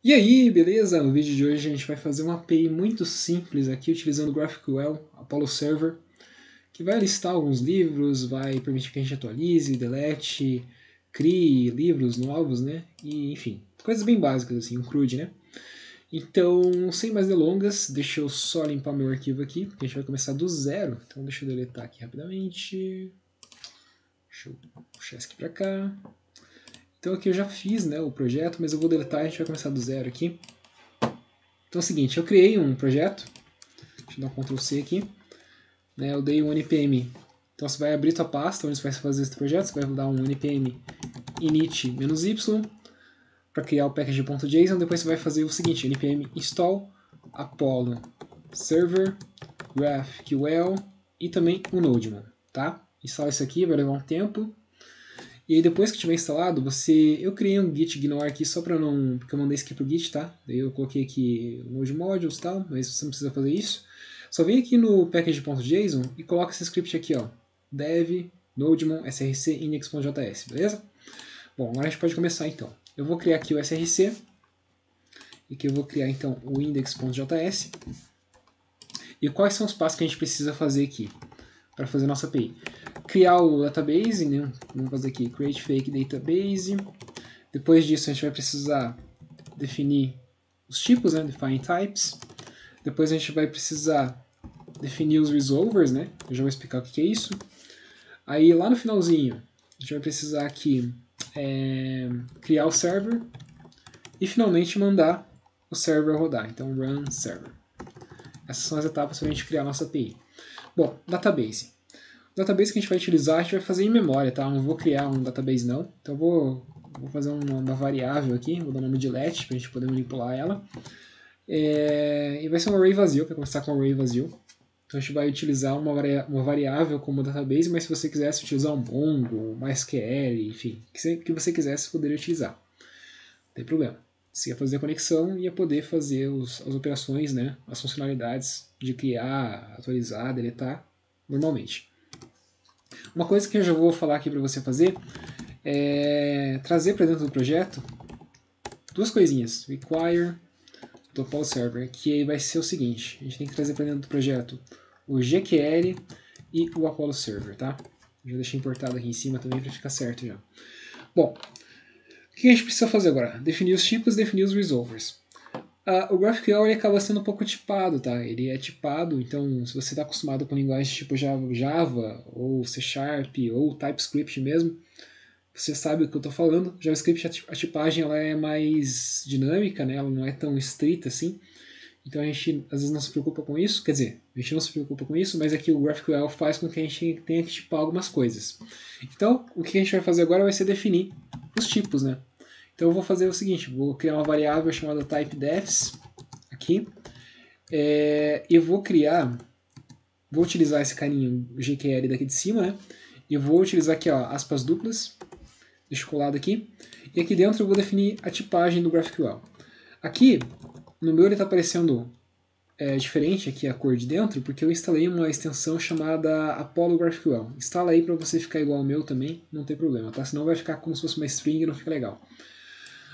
E aí, beleza? No vídeo de hoje a gente vai fazer uma API muito simples aqui utilizando o GraphQL, Apollo Server, que vai listar alguns livros, vai permitir que a gente atualize, delete, crie livros novos, né? E enfim, coisas bem básicas assim, um CRUD, né? Então, sem mais delongas, deixa eu só limpar meu arquivo aqui, porque a gente vai começar do zero. Então deixa eu deletar aqui rapidamente. Deixa eu puxar isso aqui pra cá. Então aqui eu já fiz, né, o projeto, mas eu vou deletar e a gente vai começar do zero aqui. Então é o seguinte, eu criei um projeto, deixa eu dar um Ctrl C aqui, né, eu dei um npm, então você vai abrir tua pasta onde você vai fazer esse projeto, você vai dar um npm init-y para criar o package.json, depois você vai fazer o seguinte, npm install apollo server graphql e também o nodemon, tá? Instala isso aqui, vai levar um tempo. E aí depois que tiver instalado, eu criei um git ignore aqui só para não, porque eu mandei isso aqui pro git, tá? Daí eu coloquei aqui node modules e tal, mas você não precisa fazer isso. Só vem aqui no package.json e coloca esse script aqui, ó, dev nodemon src index.js, beleza? Bom, agora a gente pode começar então. Eu vou criar aqui o src e aqui eu vou criar então o index.js. E quais são os passos que a gente precisa fazer aqui para fazer a nossa API? Criar o database, né? Vamos fazer aqui create fake database. Depois disso a gente vai precisar definir os tipos, né? Define types. Depois a gente vai precisar definir os resolvers, né? Eu já vou explicar o que é isso. Aí lá no finalzinho a gente vai precisar aqui criar o server e finalmente mandar o server rodar. Então run server. Essas são as etapas para a gente criar a nossa API. Bom, database. O database que a gente vai utilizar, a gente vai fazer em memória, tá? Eu não vou criar um database não. Então eu vou fazer uma variável aqui, vou dar o nome de let para a gente poder manipular ela. E vai ser um array vazio, para começar com um array vazio. Então a gente vai utilizar uma variável como database, mas se você quisesse utilizar um Mongo, um MySQL, enfim, o que você quisesse, poderia utilizar. Não tem problema. Você ia fazer a conexão e ia poder fazer as operações, né, as funcionalidades de criar, atualizar, deletar, normalmente. Uma coisa que eu já vou falar aqui para você fazer é trazer para dentro do projeto duas coisinhas. Require do Apollo Server, que aí vai ser o seguinte, a gente tem que trazer para dentro do projeto o GQL e o Apollo Server, tá? Já deixei importado aqui em cima também para ficar certo já. Bom, o que a gente precisa fazer agora? Definir os tipos, definir os resolvers. O GraphQL ele acaba sendo um pouco tipado, tá? Ele é tipado, então se você está acostumado com linguagens tipo Java, ou C Sharp, ou TypeScript mesmo, você sabe o que eu estou falando. JavaScript, a tipagem ela é mais dinâmica, né? Ela não é tão estrita assim. Então a gente às vezes não se preocupa com isso, quer dizer, a gente não se preocupa com isso, mas aqui o GraphQL faz com que a gente tenha que tipar algumas coisas. Então o que a gente vai fazer agora vai ser definir os tipos, né? Então eu vou fazer o seguinte, vou criar uma variável chamada typedefs aqui, e vou utilizar esse carinha GQL daqui de cima, né? E eu vou utilizar aqui, ó, aspas duplas, deixa colado aqui, e aqui dentro eu vou definir a tipagem do GraphQL. Aqui, no meu ele está aparecendo diferente aqui a cor de dentro, porque eu instalei uma extensão chamada Apollo GraphQL. Instala aí para você ficar igual ao meu também, não tem problema, tá? Senão vai ficar como se fosse uma string e não fica legal.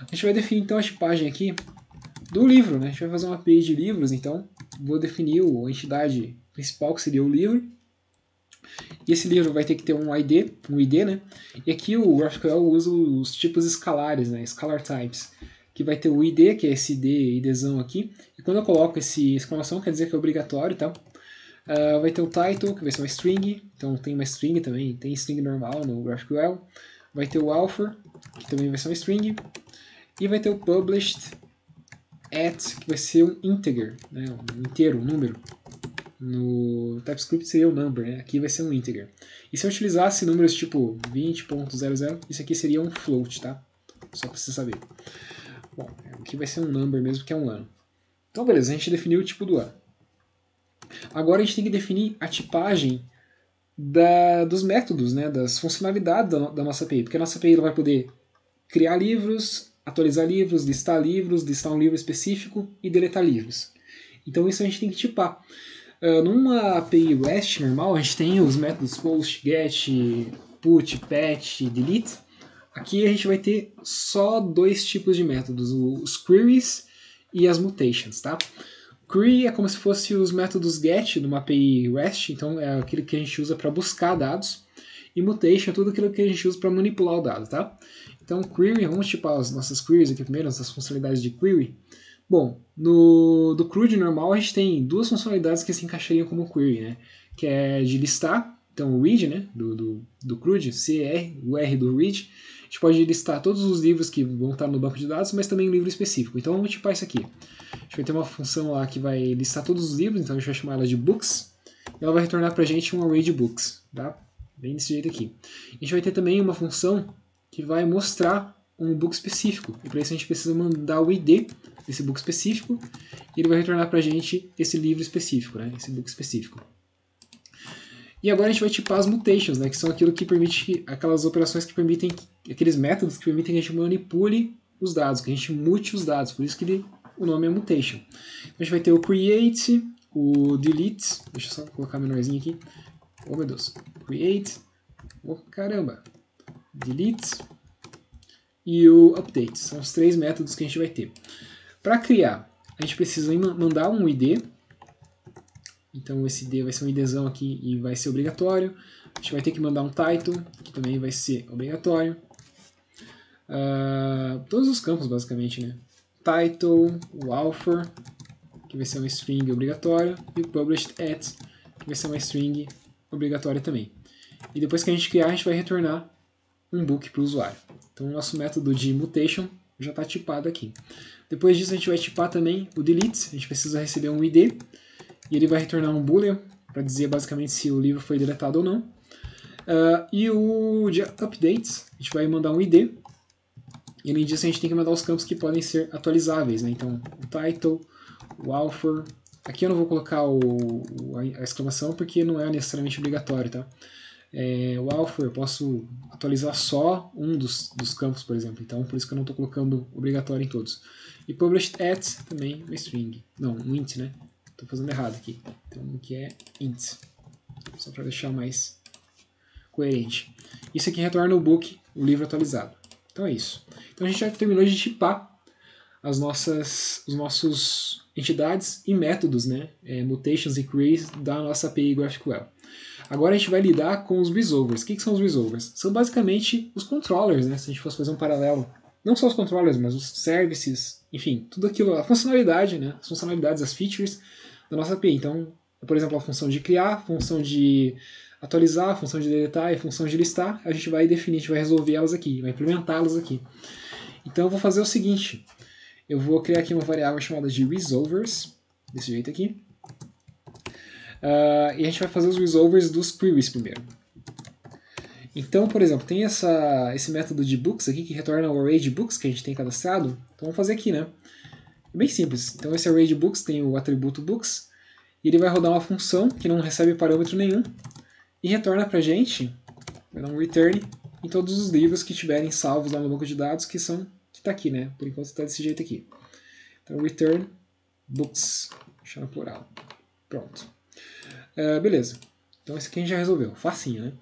A gente vai definir então a tipagem aqui do livro, né? A gente vai fazer uma API de livros, então vou definir a entidade principal, que seria o livro. E esse livro vai ter que ter um ID, né? E aqui o GraphQL usa os tipos escalares, né? Scalar types, que vai ter o ID, que é esse IDzão aqui. E quando eu coloco esse exclamação, quer dizer que é obrigatório, tá? Vai ter o title, que vai ser uma string, então tem uma string também, tem string normal no GraphQL. Vai ter o author, que também vai ser uma string. E vai ter o published at, que vai ser um integer, né? Um inteiro, um número. No TypeScript seria o number, né? Aqui vai ser um integer. E se eu utilizasse números tipo 20.00, isso aqui seria um float, tá? Só para você saber. Bom, aqui vai ser um number mesmo, que é um ano. Então, beleza, a gente definiu o tipo do ano. Agora a gente tem que definir a tipagem dos métodos, né? Das funcionalidades da nossa API, porque a nossa API ela vai poder criar livros, atualizar livros, listar um livro específico e deletar livros. Então isso a gente tem que tipar. Numa API REST normal, a gente tem os métodos post, get, put, patch, delete. Aqui a gente vai ter só dois tipos de métodos, os queries e as mutations, tá? Query é como se fosse os métodos get numa API REST, então é aquilo que a gente usa para buscar dados, e mutation é tudo aquilo que a gente usa para manipular o dado, tá? Então query, vamos tipar as nossas queries aqui primeiro, nossas funcionalidades de query. Bom, do CRUD normal a gente tem duas funcionalidades que se encaixariam como query, né? Que é de listar, então o read, né, do CRUD, CR, o R do read, a gente pode listar todos os livros que vão estar no banco de dados, mas também um livro específico. Então vamos tipar isso aqui. A gente vai ter uma função lá que vai listar todos os livros, então a gente vai chamar ela de books, e ela vai retornar pra gente um array de books, tá? Bem desse jeito aqui. A gente vai ter também uma função que vai mostrar um book específico, e para isso a gente precisa mandar o ID desse book específico, e ele vai retornar pra gente esse livro específico, né? Esse book específico. E agora a gente vai tipar as mutations, né, que são aquilo que permite, aquelas operações que permitem, aqueles métodos que permitem que a gente manipule os dados, que a gente mute os dados, por isso que o nome é mutation. Então a gente vai ter o create, o delete, deixa eu só colocar menorzinho aqui, oh meu Deus, create, oh caramba, delete e o update, são os três métodos que a gente vai ter. Para criar, a gente precisa mandar um ID. Então esse ID vai ser um IDzão aqui e vai ser obrigatório. A gente vai ter que mandar um title, que também vai ser obrigatório. Todos os campos, basicamente, né? Title, o author, que vai ser uma string obrigatória, e o published at, que vai ser uma string obrigatória também. E depois que a gente criar, a gente vai retornar um book para o usuário. Então o nosso método de mutation já está tipado aqui. Depois disso a gente vai tipar também o delete, a gente precisa receber um ID, e ele vai retornar um boolean para dizer basicamente se o livro foi deletado ou não. E o de updates, a gente vai mandar um ID, e além disso a gente tem que mandar os campos que podem ser atualizáveis, né? Então o title, o author, aqui eu não vou colocar a exclamação porque não é necessariamente obrigatório, tá? O author eu posso atualizar só um dos campos, por exemplo, então por isso que eu não estou colocando obrigatório em todos. E published at também uma string, não, um int, né? Estou fazendo errado aqui. Então, que é int. Só para deixar mais coerente. Isso aqui retorna o book, o livro atualizado. Então é isso. Então a gente já terminou de tipar os nossos entidades e métodos, né? Mutations e queries da nossa API GraphQL. Agora a gente vai lidar com os resolvers. O que são os resolvers? São basicamente os controllers, né? Se a gente fosse fazer um paralelo. Não só os controllers, mas os services, enfim, tudo aquilo, a funcionalidade, né? As funcionalidades, as features da nossa API. Então, por exemplo, a função de criar, a função de atualizar, a função de deletar e a função de listar, a gente vai definir, a gente vai resolver elas aqui, vai implementá-las aqui. Então eu vou fazer o seguinte, eu vou criar aqui uma variável chamada de resolvers, desse jeito aqui, e a gente vai fazer os resolvers dos queries primeiro. Então, por exemplo, tem esse método de books aqui que retorna o array de books que a gente tem cadastrado. Então vamos fazer aqui, né? É bem simples. Então esse array de books tem o atributo books, e ele vai rodar uma função que não recebe parâmetro nenhum, e retorna pra gente, vai dar um return, em todos os livros que estiverem salvos lá no banco de dados, que está aqui, né? Por enquanto está desse jeito aqui. Então return books, deixar no plural. Pronto. Beleza. Então esse aqui a gente já resolveu, facinho, né?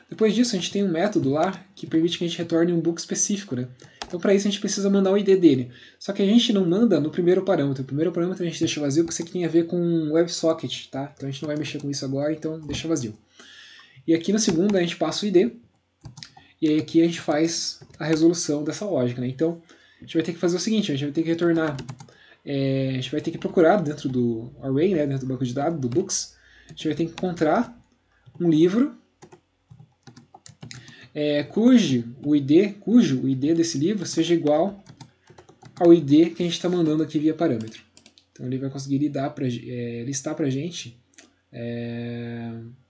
Depois disso a gente tem um método lá que permite que a gente retorne um book específico, né? Então para isso a gente precisa mandar o ID dele. Só que a gente não manda no primeiro parâmetro. O primeiro parâmetro a gente deixa vazio porque isso aqui tem a ver com WebSocket, tá? Então a gente não vai mexer com isso agora, então deixa vazio. E aqui no segundo a gente passa o ID, e aí aqui a gente faz a resolução dessa lógica, né? Então a gente vai ter que fazer o seguinte, a gente vai ter que retornar, a gente vai ter que procurar dentro do array, né, dentro do banco de dados, do books, a gente vai ter que encontrar um livro cujo o ID desse livro seja igual ao ID que a gente está mandando aqui via parâmetro. Então ele vai conseguir listar para a gente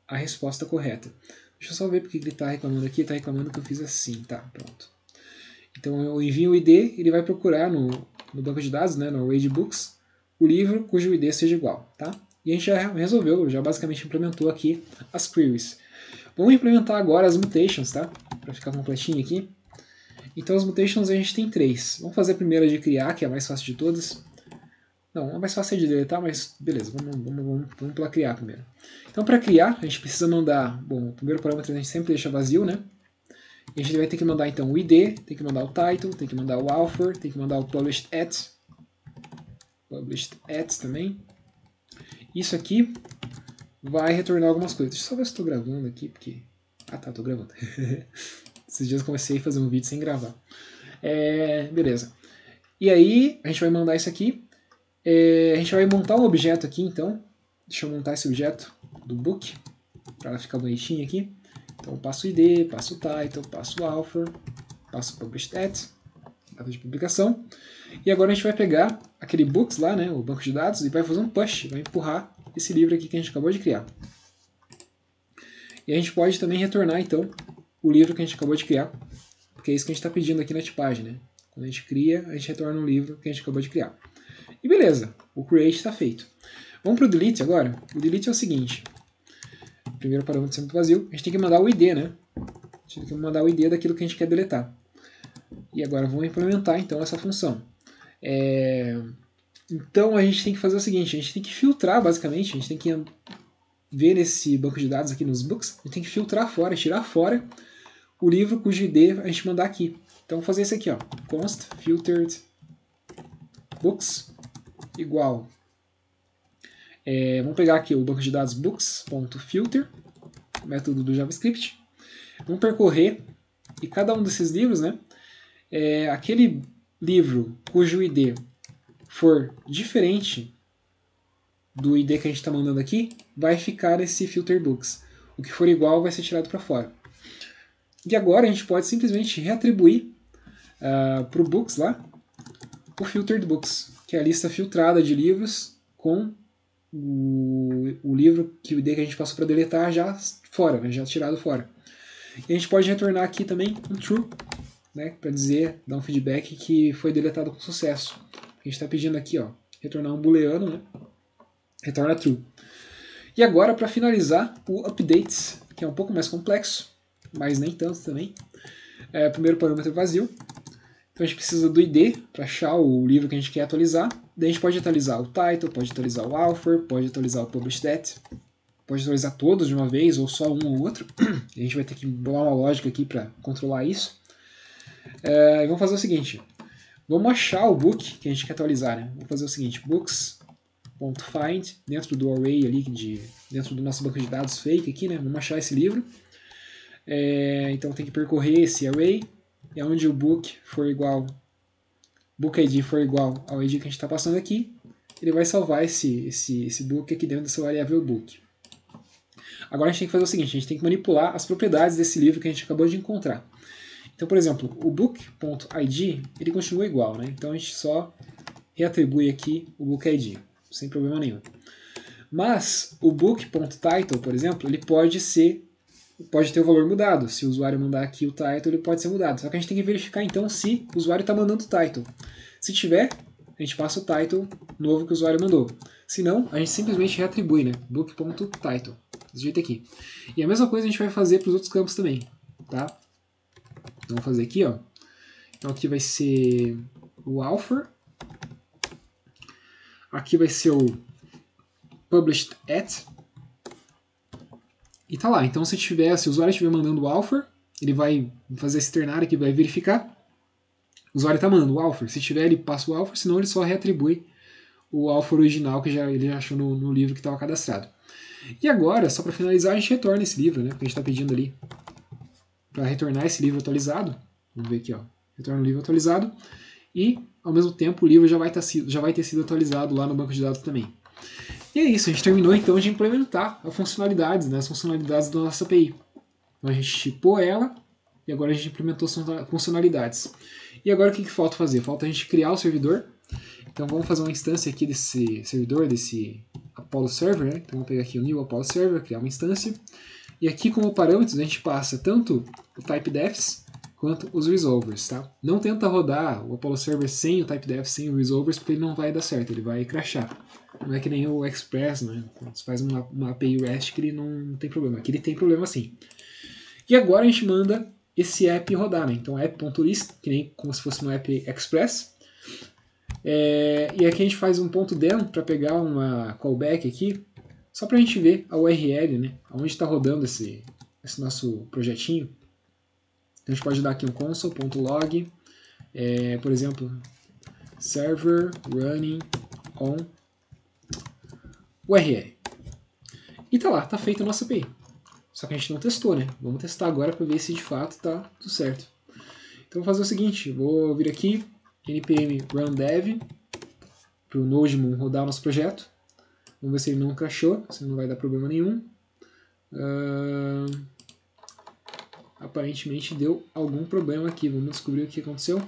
a resposta correta. Deixa eu só ver porque ele está reclamando aqui. Está reclamando que eu fiz assim. Tá, pronto. Então eu envio o ID, ele vai procurar no banco de dados, né, no array de books, o livro cujo ID seja igual. Tá? E a gente já resolveu, já basicamente implementou aqui as queries. Vamos implementar agora as mutations, tá? Para ficar completinho aqui. Então as mutations a gente tem 3. Vamos fazer a primeira de criar, que é a mais fácil de todas. Não, a mais fácil é de deletar, mas beleza, vamos para criar primeiro. Então para criar, a gente precisa mandar, bom, o primeiro parâmetro a gente sempre deixa vazio, né? E a gente vai ter que mandar então o ID, tem que mandar o title, tem que mandar o author, tem que mandar o published at também. Isso aqui vai retornar algumas coisas. Deixa eu só ver se estou gravando aqui, porque... Ah tá, estou gravando. Esses dias eu comecei a fazer um vídeo sem gravar. Beleza. E aí, a gente vai mandar isso aqui. A gente vai montar um objeto aqui, então. Deixa eu montar esse objeto do book, para ela ficar bonitinha aqui. Então, eu passo o ID, passo o title, passo o author, passo o published at, data de publicação. E agora a gente vai pegar aquele books lá, né, o banco de dados, e vai fazer um push, vai empurrar esse livro aqui que a gente acabou de criar. E a gente pode também retornar, então, o livro que a gente acabou de criar, porque é isso que a gente está pedindo aqui na tipagem, né? Quando a gente cria, a gente retorna um livro que a gente acabou de criar. E beleza, o create está feito. Vamos para o delete agora? O delete é o seguinte. Primeiro parâmetro sempre vazio. A gente tem que mandar o ID, né? A gente tem que mandar o ID daquilo que a gente quer deletar. E agora vamos implementar, então, essa função. Então, a gente tem que fazer o seguinte. A gente tem que filtrar, basicamente. A gente tem que ver nesse banco de dados aqui nos books. A gente tem que filtrar fora, tirar fora o livro cujo ID a gente mandar aqui. Então, vou fazer isso aqui, ó. Const filtered books igual. Vamos pegar aqui o banco de dados books.filter, método do JavaScript. Vamos percorrer e cada um desses livros, né? Aquele livro cujo ID for diferente do ID que a gente está mandando aqui, vai ficar esse filter books. O que for igual vai ser tirado para fora. E agora a gente pode simplesmente reatribuir para o books lá o filtered books, que é a lista filtrada de livros com o livro que o ID que a gente passou para deletar já fora, né, já tirado fora. E a gente pode retornar aqui também um true, né, para dizer, dar um feedback que foi deletado com sucesso. A gente está pedindo aqui, ó, retornar um booleano, né, retorna true. E agora, para finalizar, o update, que é um pouco mais complexo, mas nem tanto também. Primeiro parâmetro vazio. Então a gente precisa do ID para achar o livro que a gente quer atualizar. Daí a gente pode atualizar o title, pode atualizar o author, pode atualizar o published at, pode atualizar todos de uma vez ou só um ou outro. A gente vai ter que bolar uma lógica aqui para controlar isso. E vamos fazer o seguinte. Vamos achar o book que a gente quer atualizar, né? Vamos fazer o seguinte, books.find, dentro do array ali, dentro do nosso banco de dados fake aqui, né? Vamos achar esse livro. Então tem que percorrer esse array, e onde o book for igual, book ID for igual ao ID que a gente está passando aqui, ele vai salvar esse book aqui dentro dessa variável book. Agora a gente tem que fazer o seguinte, a gente tem que manipular as propriedades desse livro que a gente acabou de encontrar. Então, por exemplo, o book.id, ele continua igual, né? Então a gente só reatribui aqui o book ID, sem problema nenhum. Mas o book.title, por exemplo, ele pode ter o valor mudado. Se o usuário mandar aqui o title, ele pode ser mudado. Só que a gente tem que verificar então se o usuário está mandando o title. Se tiver, a gente passa o title novo que o usuário mandou. Se não, a gente simplesmente reatribui, né? Book.title. Desse jeito aqui. E a mesma coisa a gente vai fazer para os outros campos também. Tá? Então, vamos fazer aqui, ó. Então aqui vai ser o author. Aqui vai ser o published at. E tá lá. Então se o usuário estiver mandando o author, ele vai fazer esse ternário aqui, vai verificar. O usuário está mandando o author. Se tiver, ele passa o author, senão ele só reatribui o author original que ele já achou no livro que estava cadastrado. E agora, só para finalizar, a gente retorna esse livro, né? Porque a gente está pedindo ali para retornar esse livro atualizado. Vamos ver aqui, ó. Retorna o livro atualizado. E, ao mesmo tempo, o livro já vai ter sido atualizado lá no banco de dados também. E é isso, a gente terminou então de implementar as funcionalidades, né, as funcionalidades da nossa API. Então a gente tipou ela e agora a gente implementou as funcionalidades. E agora o que falta fazer? Falta a gente criar o servidor. Então vamos fazer uma instância aqui desse servidor, desse Apollo Server. Né? Então vamos pegar aqui o new Apollo Server, criar uma instância. E aqui como parâmetros a gente passa tanto o typedefs quanto os resolvers. Tá? Não tenta rodar o Apollo Server sem o typedefs, sem os resolvers, porque ele não vai dar certo, ele vai crashar. Não é que nem o Express, né? Você faz uma API REST que ele não tem problema. Aqui ele tem problema sim. E agora a gente manda esse app rodar, né? Então app.list, que nem como se fosse um app Express. E aqui a gente faz um .dem para pegar uma callback aqui, só para a gente ver a URL, né? Onde está rodando esse nosso projetinho. Então a gente pode dar aqui um console.log, por exemplo, server running on URL. E tá lá, tá feita a nossa API. Só que a gente não testou, né? Vamos testar agora para ver se de fato tá tudo certo. Então vou fazer o seguinte, vou vir aqui, npm run dev, para o Node.js rodar o nosso projeto. Vamos ver se ele não crashou, se não vai dar problema nenhum. Aparentemente deu algum problema aqui, vamos descobrir o que aconteceu.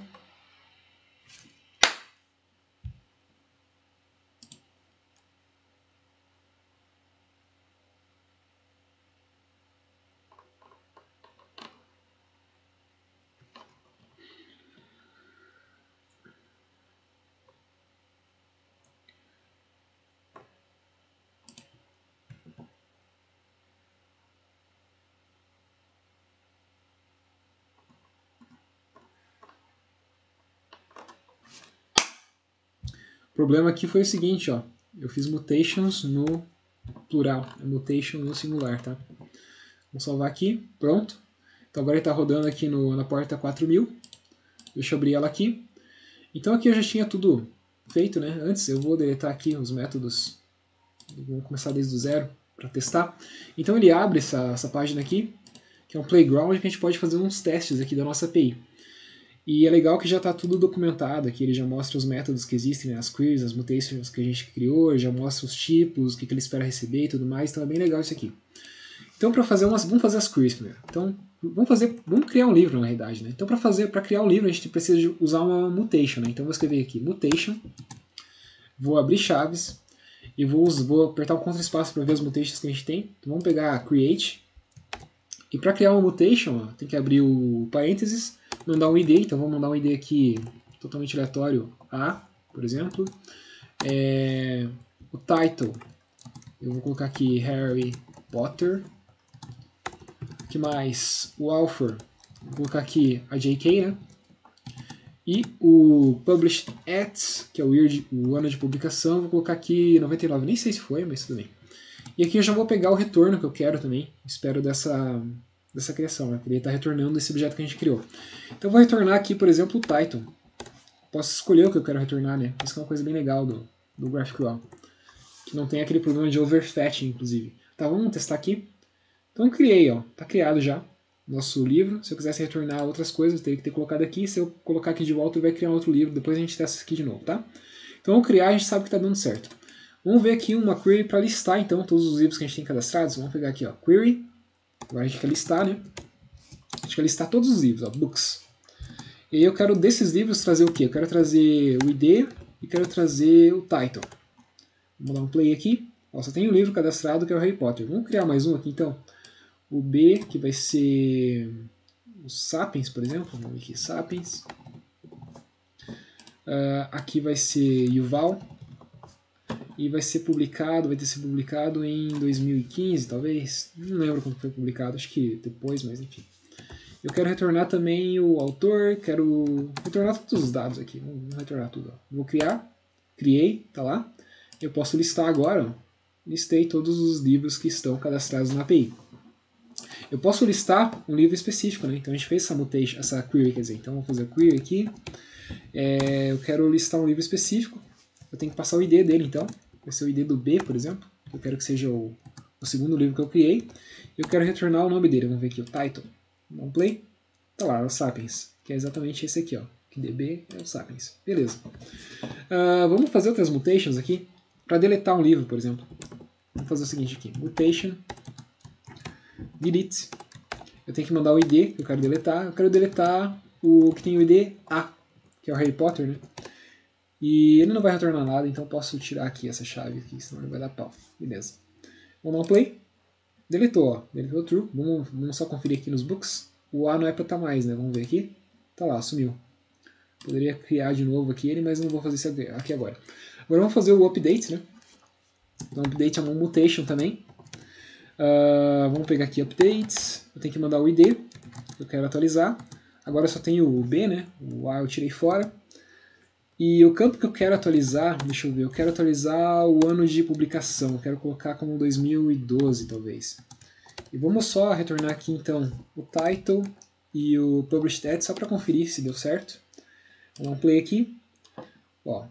O problema aqui foi o seguinte, ó, eu fiz mutations no plural, mutation no singular, tá? Vamos salvar aqui, pronto. Então agora ele está rodando aqui na porta 4000. Deixa eu abrir ela aqui. Então aqui eu já tinha tudo feito, né? Antes eu vou deletar aqui os métodos. Vamos começar desde o zero para testar. Então ele abre essa página aqui, que é um playground que a gente pode fazer uns testes aqui da nossa API. E é legal que já está tudo documentado aqui, ele já mostra os métodos que existem, né, as queries, as mutations que a gente criou, já mostra os tipos, o que ele espera receber e tudo mais, então é bem legal isso aqui. Então para fazer vamos fazer as queries primeiro. Então vamos criar um livro na realidade, né? Então para criar um livro a gente precisa usar uma mutation, né? Então vou escrever aqui mutation, vou abrir chaves e vou apertar o Ctrl espaço para ver as mutations que a gente tem. Então vamos pegar create e para criar uma mutation, ó, tem que abrir o parênteses, mandar um ID, então vou mandar um ID aqui totalmente aleatório, A, por exemplo. O title, eu vou colocar aqui Harry Potter. O que mais? O author, vou colocar aqui a JK, né? E o published at, que é o ano de publicação, vou colocar aqui 99, nem sei se foi, mas tudo bem. E aqui eu já vou pegar o retorno que eu quero também, espero dessa criação, né? Ele está retornando esse objeto que a gente criou. Então eu vou retornar aqui, por exemplo, o title. Posso escolher o que eu quero retornar, né? Isso é uma coisa bem legal do GraphQL. Que não tem aquele problema de overfetching, inclusive. Tá, vamos testar aqui. Então criei, ó, tá criado já nosso livro. Se eu quisesse retornar outras coisas, eu teria que ter colocado aqui. Se eu colocar aqui de volta, ele vai criar um outro livro. Depois a gente testa isso aqui de novo, tá? Então vamos criar, a gente sabe que está dando certo. Vamos ver aqui uma query para listar, então, todos os livros que a gente tem cadastrados. Vamos pegar aqui, ó, query. Agora a gente quer listar, né? A gente quer listar todos os livros, ó, books. E aí eu quero desses livros trazer o quê? Eu quero trazer o ID e quero trazer o title. Vamos dar um play aqui. Ó, só tem um livro cadastrado que é o Harry Potter. Vamos criar mais um aqui, então. O B, que vai ser o Sapiens, por exemplo. Vamos ver aqui, Sapiens. Aqui vai ser Yuval. E vai ter sido publicado em 2015, talvez. Não lembro quando foi publicado, acho que depois, mas enfim. Eu quero retornar também o autor, quero retornar todos os dados aqui. Vamos retornar tudo. Ó. Vou criar, criei, tá lá. Eu posso listar agora, ó. Listei todos os livros que estão cadastrados na API. Eu posso listar um livro específico, né? Então a gente fez essa mutation, essa query, quer dizer. Então vou fazer a query aqui. Eu quero listar um livro específico. Eu tenho que passar o ID dele, então. Vai ser o ID do B, por exemplo. Eu quero que seja o segundo livro que eu criei. Eu quero retornar o nome dele. Vamos ver aqui, o title. Dá um play. Tá lá, é o Sapiens. Que é exatamente esse aqui, ó. Que DB é o Sapiens. Beleza. Vamos fazer outras mutations aqui. Para deletar um livro, por exemplo. Vamos fazer o seguinte aqui. Mutation. Delete. Eu tenho que mandar o ID que eu quero deletar. Eu quero deletar o que tem o ID A, que é o Harry Potter, né? E ele não vai retornar nada, então eu posso tirar aqui essa chave aqui, senão ele vai dar pau. Beleza. Vamos dar um play. Deletou, ó. Deletou true. Vamos só conferir aqui nos books. O A não é para estar mais, né? Vamos ver aqui. Tá lá, sumiu. Poderia criar de novo aqui ele, mas não vou fazer isso aqui agora. Agora vamos fazer o update, né? Então update é uma mutation também. Vamos pegar aqui updates. Eu tenho que mandar o ID, que eu quero atualizar. Agora eu só tenho o B, né? O A eu tirei fora. E o campo que eu quero atualizar, deixa eu ver, eu quero atualizar o ano de publicação, eu quero colocar como 2012 talvez. E vamos só retornar aqui então o title e o Publish Stats só para conferir se deu certo. Vamos dar um play aqui. Ó,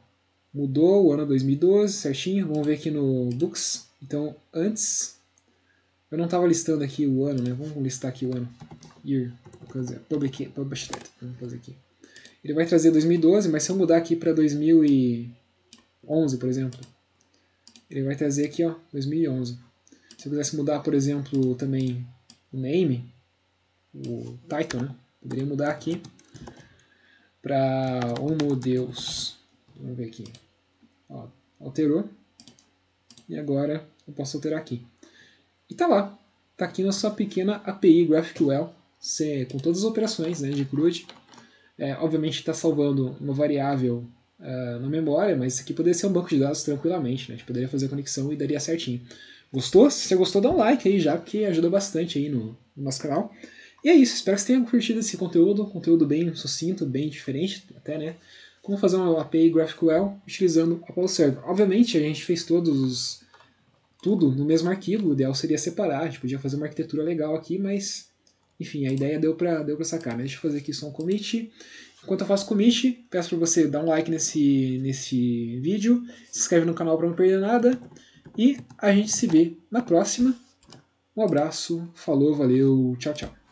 mudou o ano 2012 certinho. Vamos ver aqui no Books. Então, antes, eu não estava listando aqui o ano, né? Vamos listar aqui o ano. Year, Publish Stats. Vamos fazer aqui. Ele vai trazer 2012, mas se eu mudar aqui para 2011, por exemplo, ele vai trazer aqui, ó, 2011. Se eu quisesse mudar, por exemplo, também o name, o title, né? Poderia mudar aqui para Homo Deus. Vamos ver aqui. Ó, alterou. E agora eu posso alterar aqui. E tá lá. Tá aqui nossa pequena API GraphQL, com todas as operações, né, de CRUD. Obviamente está salvando uma variável na memória, mas isso aqui poderia ser um banco de dados tranquilamente, né? A gente poderia fazer a conexão e daria certinho. Gostou? Se você gostou, dá um like aí já, porque ajuda bastante aí no nosso canal. E é isso, espero que você tenha curtido esse conteúdo bem sucinto, bem diferente até, né? Como fazer uma API GraphQL utilizando Apollo Server. Obviamente a gente fez tudo no mesmo arquivo, o ideal seria separar, a gente podia fazer uma arquitetura legal aqui, mas enfim, a ideia deu pra sacar, né? Deixa eu fazer aqui só um commit. Enquanto eu faço commit, peço para você dar um like nesse vídeo, se inscreve no canal para não perder nada, e a gente se vê na próxima. Um abraço, falou, valeu, tchau, tchau.